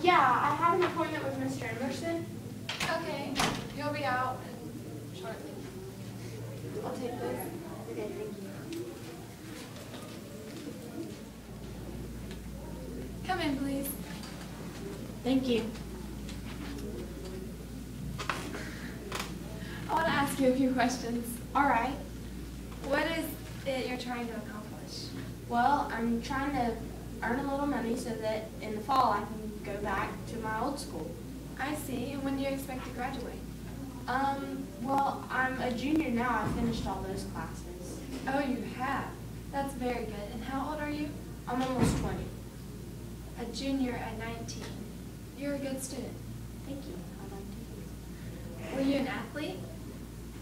Yeah, I have an appointment with Mr. Emerson. Okay, you'll be out shortly. I'll take this. Okay, thank you. Come in, please. Thank you. I want to ask you a few questions. All right. What is it you're trying to accomplish? Well, I'm trying to earn a little money so that in the fall I can go back to my old school. I see. And when do you expect to graduate? Well, I'm a junior now. I finished all those classes. Oh, you have. That's very good. And how old are you? I'm almost 20. A junior at 19. You're a good student. Thank you. I'd like Were you an athlete?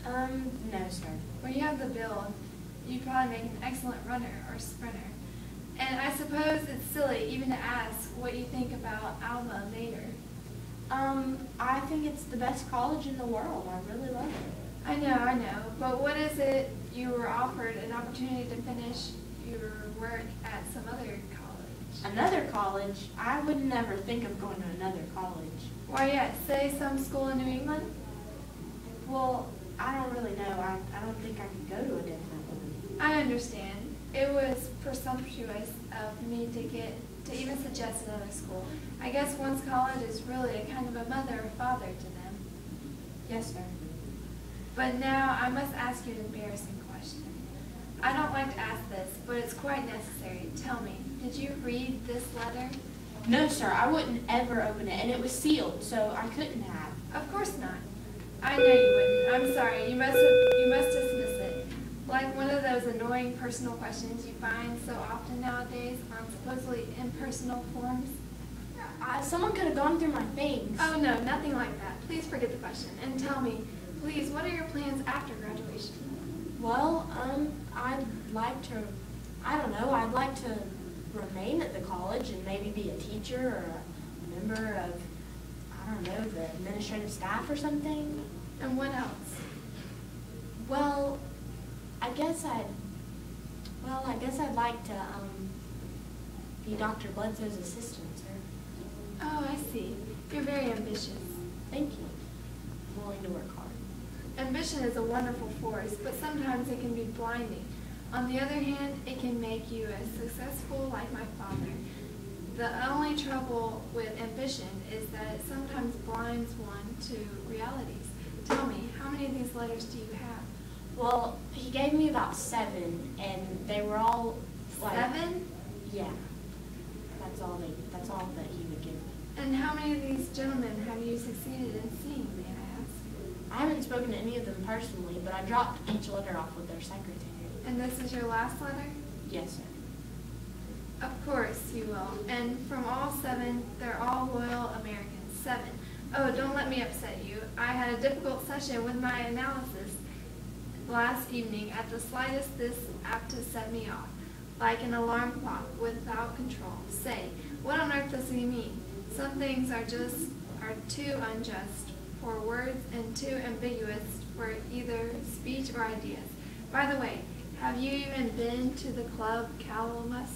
to. No, sir. Well, you have the build. You'd probably make an excellent runner or sprinter. And I suppose it's silly even to ask what you think about Alma later. I think it's the best college in the world. I really love it. I know. But what is it you were offered an opportunity to finish your work at some other college? Another college? I would never think of going to another college. Why, yes, say some school in New England? Well, I don't really know. I don't think I could go to a different one. I understand. It was presumptuous of me to even suggest another school. I guess one's college is really a kind of a mother or father to them. Yes, sir. But now I must ask you an embarrassing question. I don't like to ask this, but it's quite necessary. Tell me, did you read this letter? No, sir. I wouldn't ever open it, and it was sealed, so I couldn't have. Of course not. I know you wouldn't. I'm sorry. You must dismiss it. Like one of those annoying personal questions you find so often nowadays on supposedly impersonal forums. Someone could have gone through my things. Oh no, nothing like that. Please forget the question and tell me, please, what are your plans after graduation? Well, I'd like to, I'd like to remain at the college and maybe be a teacher or a member of, the administrative staff or something. And what else? Well, I guess I'd like to, be Dr. Bledsoe's assistant, sir. Oh, I see. You're very ambitious. Thank you. I'm willing to work hard. Ambition is a wonderful force, but sometimes it can be blinding. On the other hand, it can make you as successful like my father. The only trouble with ambition is that it sometimes blinds one to realities. Tell me, how many of these letters do you have? Well, he gave me about 7, and they were all like... 7? Yeah. That's all that he would give me. And how many of these gentlemen have you succeeded in seeing, may I ask? I haven't spoken to any of them personally, but I dropped each letter off with their secretary. And this is your last letter? Yes, sir. Of course you will. And from all 7, they're all loyal Americans. 7. Oh, don't let me upset you. I had a difficult session with my analysis last evening. At the slightest, this apt to set me off, like an alarm clock without control. Say, what on earth does he mean? Some things are too unjust for words and too ambiguous for either speech or ideas. By the way, have you even been to the club Calamus?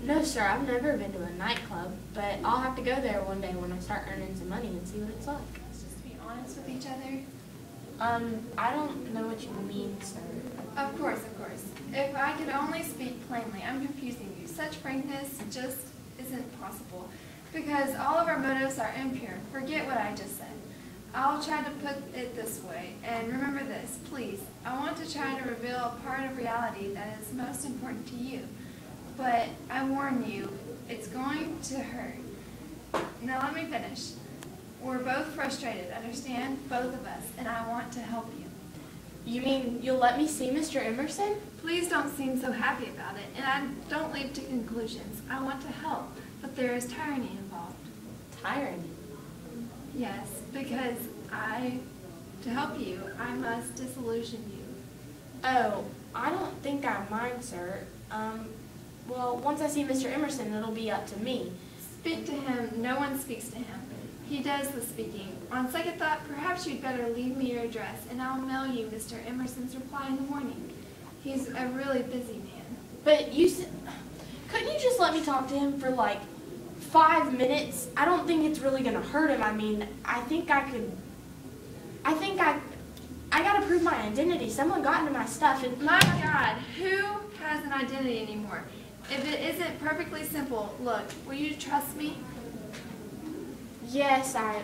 No, sir. I've never been to a nightclub, but I'll have to go there one day when I start earning some money and see what it's like. Let's just be honest with each other. I don't know what you mean, sir. Of course. If I could only speak plainly, I'm confusing you. Such frankness just isn't possible, because all of our motives are impure. Forget what I just said. I'll try to put it this way, and remember this, please. I want to try to reveal a part of reality that is most important to you. But I warn you, it's going to hurt. Now let me finish. We're both frustrated, understand? Both of us, and I want to help you. You mean you'll let me see Mr. Emerson? Please don't seem so happy about it, and I don't leap to conclusions. I want to help, but there is tyranny involved. Tyranny? Yes, because to help you, I must disillusion you. Oh, I don't think I mind, sir. Well, once I see Mr. Emerson, it'll be up to me. Speak to him. No one speaks to him. He does the speaking. On second thought, perhaps you'd better leave me your address, and I'll mail you Mr. Emerson's reply in the morning. He's a really busy man. But couldn't you just let me talk to him for like 5 minutes. I don't think it's really gonna hurt him. I mean, I gotta prove my identity. Someone got into my stuff and My God, who has an identity anymore? If it isn't perfectly simple, look, will you trust me? yes, I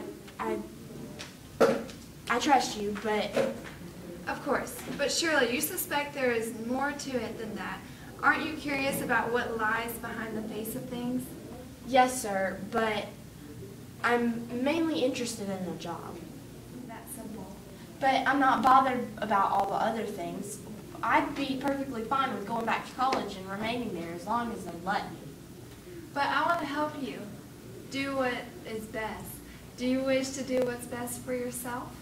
trust you, but Of course, but surely you suspect there is more to it than that. Aren't you curious about what lies behind the face of things? yes, sir, but I'm mainly interested in the job. That's simple. But I'm not bothered about all the other things. I'd be perfectly fine with going back to college and remaining there as long as they let me. But I want to help you. Do what is best. Do you wish to do what's best for yourself?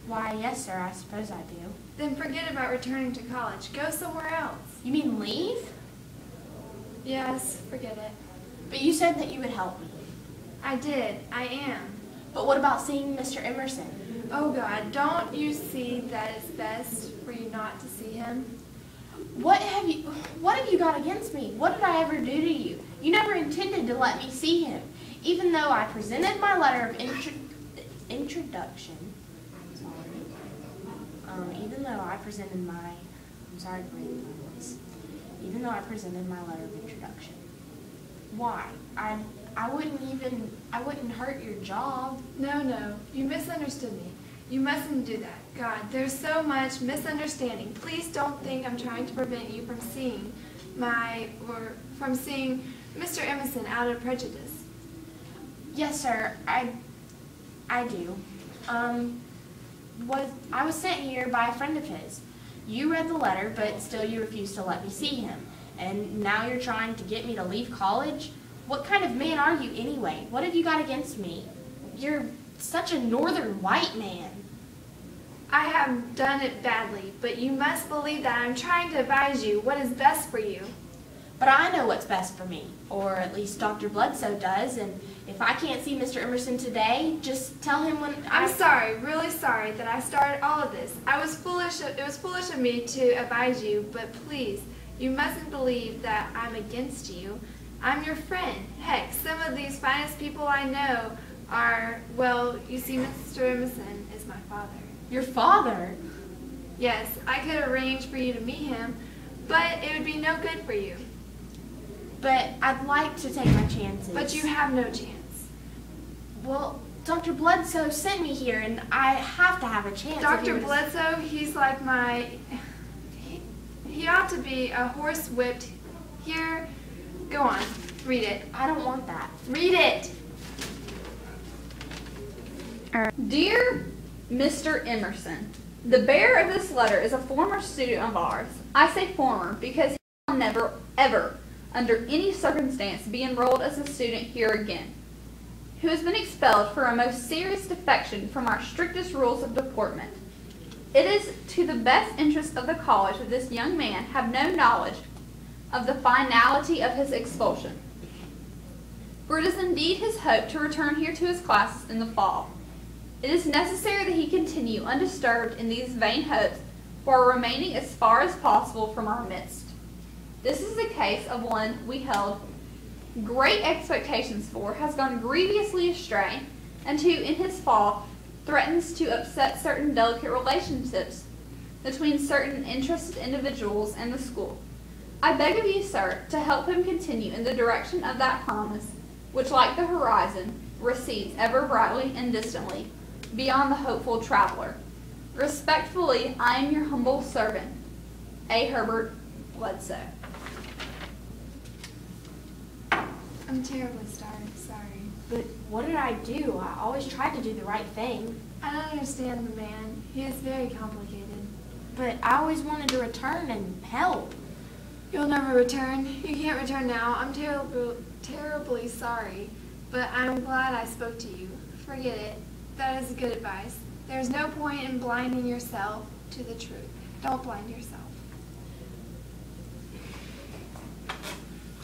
Why, yes, sir, I suppose I do. Then forget about returning to college. Go somewhere else. You mean leave? Yes, forget it. But you said that you would help me. I did. I am. But what about seeing Mr. Emerson? Oh God, don't you see that it's best for you not to see him? What have you got against me? What did I ever do to you? You never intended to let me see him. Even though I presented my letter of introduction. Even though I presented my, I'm sorry to break my voice. Even though I presented my letter of introduction. Why? I wouldn't hurt your job. No, you misunderstood me. You mustn't do that. God, there's so much misunderstanding. Please don't think I'm trying to prevent you from seeing seeing Mr. Emerson out of prejudice. Yes, sir, I do. I was sent here by a friend of his. You read the letter, but still you refused to let me see him. And now you're trying to get me to leave college? What kind of man are you anyway? What have you got against me? You're such a northern white man. I have done it badly, but you must believe that I'm trying to advise you what is best for you. But I know what's best for me, or at least Dr. Bledsoe does, and if I can't see Mr. Emerson today, just tell him when I'm sorry, really sorry that I started all of this. It was foolish of me to advise you, but please, you mustn't believe that I'm against you. I'm your friend. Heck, some of these finest people I know are, well, you see, Mr. Emerson is my father. Your father? Yes, I could arrange for you to meet him, but it would be no good for you. But I'd like to take my chances. But you have no chance. Well, Dr. Bledsoe sent me here, and I have to have a chance. Dr. Bledsoe, he's like he ought to be a horse whipped. Here, go on, read it. I don't want that. Read it. Dear Mr. Emerson, the bearer of this letter is a former student of ours. I say former because he will never, ever, under any circumstance, be enrolled as a student here again, who has been expelled for a most serious defection from our strictest rules of deportment. It is to the best interest of the college that this young man have no knowledge of the finality of his expulsion, for it is indeed his hope to return here to his classes in the fall. It is necessary that he continue undisturbed in these vain hopes while remaining as far as possible from our midst. This is the case of one we held great expectations for, has gone grievously astray, and who in his fall threatens to upset certain delicate relationships between certain interested individuals and the school. I beg of you, sir, to help him continue in the direction of that promise, which, like the horizon, recedes ever brightly and distantly beyond the hopeful traveler. Respectfully, I am your humble servant, A. Herbert Bledsoe. I'm terribly sorry. But what did I do? I always tried to do the right thing. I don't understand the man. He is very complicated. But I always wanted to return and help. You'll never return. You can't return now. I'm terribly sorry, but I'm glad I spoke to you. Forget it. That is good advice. There's no point in blinding yourself to the truth. Don't blind yourself.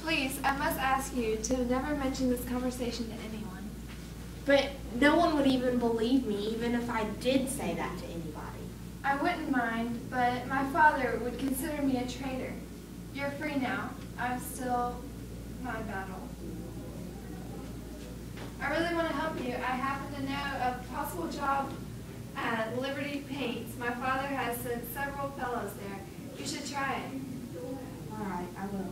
Please, I must ask you to never mention this conversation to anyone. But no one would even believe me, even if I did say that to anybody. I wouldn't mind, but my father would consider me a traitor. You're free now. I'm still my battle. I really want to help you. I happen to know of a possible job at Liberty Paints. My father has sent several fellows there. You should try it. All right, I will.